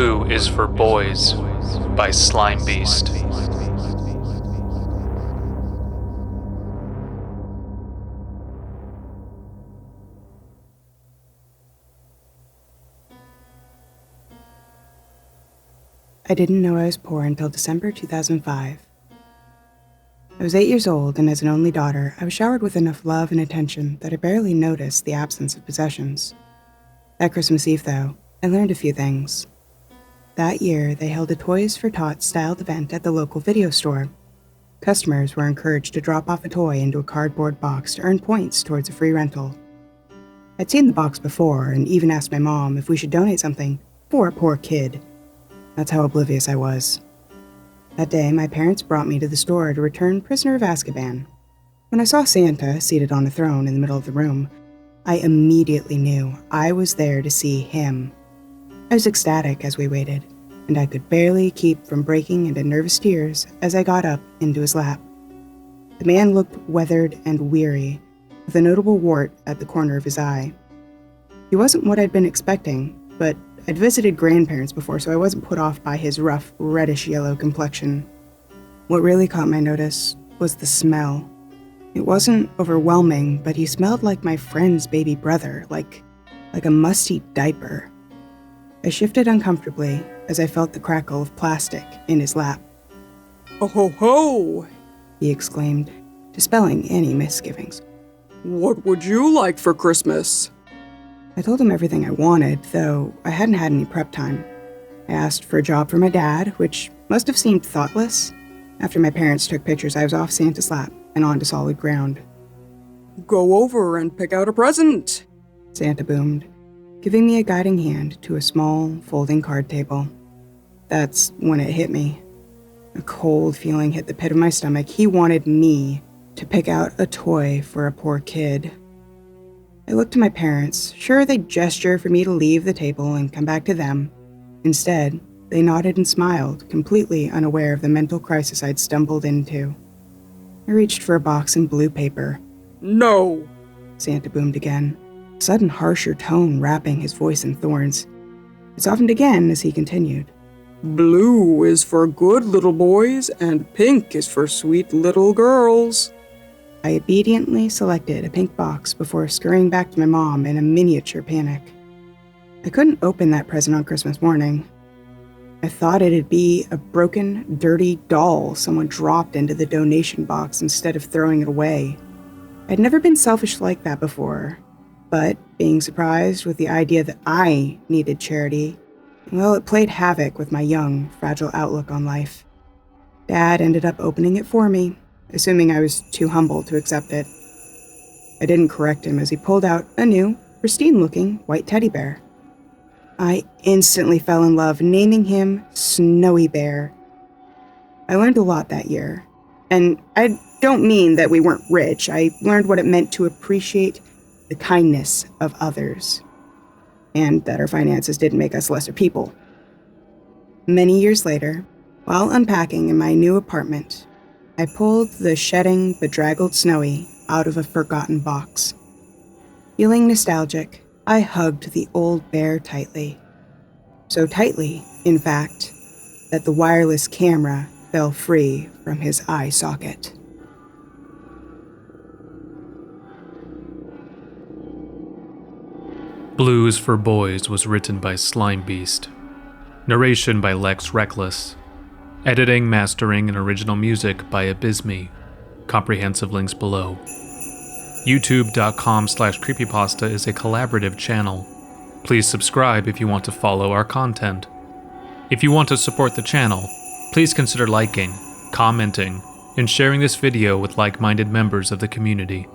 Blue is for Boys by Slime Beast. I didn't know I was poor until December 2005. I was 8 years old, and as an only daughter, I was showered with enough love and attention that I barely noticed the absence of possessions. That Christmas Eve, though, I learned a few things. That year, they held a Toys for Tots styled event at the local video store. Customers were encouraged to drop off a toy into a cardboard box to earn points towards a free rental. I'd seen the box before and even asked my mom if we should donate something for a poor kid. That's how oblivious I was. That day, my parents brought me to the store to return Prisoner of Azkaban. When I saw Santa seated on a throne in the middle of the room, I immediately knew I was there to see him. I was ecstatic as we waited, and I could barely keep from breaking into nervous tears as I got up into his lap. The man looked weathered and weary, with a notable wart at the corner of his eye. He wasn't what I'd been expecting, but I'd visited grandparents before, so I wasn't put off by his rough, reddish-yellow complexion. What really caught my notice was the smell. It wasn't overwhelming, but he smelled like my friend's baby brother, like a musty diaper. I shifted uncomfortably as I felt the crackle of plastic in his lap. "Ho ho ho!" he exclaimed, dispelling any misgivings. "What would you like for Christmas?" I told him everything I wanted, though I hadn't had any prep time. I asked for a job for my dad, which must have seemed thoughtless. After my parents took pictures, I was off Santa's lap and onto solid ground. "Go over and pick out a present," Santa boomed, giving me a guiding hand to a small, folding card table. That's when it hit me. A cold feeling hit the pit of my stomach. He wanted me to pick out a toy for a poor kid. I looked to my parents, sure they'd gesture for me to leave the table and come back to them. Instead, they nodded and smiled, completely unaware of the mental crisis I'd stumbled into. I reached for a box in blue paper. "No!" Santa boomed again, a sudden harsher tone wrapping his voice in thorns. It softened again as he continued. "Blue is for good little boys, and pink is for sweet little girls." I obediently selected a pink box before scurrying back to my mom in a miniature panic. I couldn't open that present on Christmas morning. I thought it'd be a broken, dirty doll someone dropped into the donation box instead of throwing it away. I'd never been selfish like that before, but being surprised with the idea that I needed charity, well, it played havoc with my young, fragile outlook on life. Dad ended up opening it for me, assuming I was too humble to accept it. I didn't correct him as he pulled out a new, pristine-looking white teddy bear. I instantly fell in love, naming him Snowy Bear. I learned a lot that year, and I don't mean that we weren't rich. I learned what it meant to appreciate the kindness of others, and that our finances didn't make us lesser people. Many years later, while unpacking in my new apartment, I pulled the shedding, bedraggled Snowy out of a forgotten box. Feeling nostalgic, I hugged the old bear tightly. So tightly, in fact, that the wireless camera fell free from his eye socket. Blue is for Boys was written by Slime Beast. Narration by Lex Reckless. Editing, mastering, and original music by Abysme. Comprehensive links below. YouTube.com/Creepypasta is a collaborative channel. Please subscribe if you want to follow our content. If you want to support the channel, please consider liking, commenting, and sharing this video with like-minded members of the community.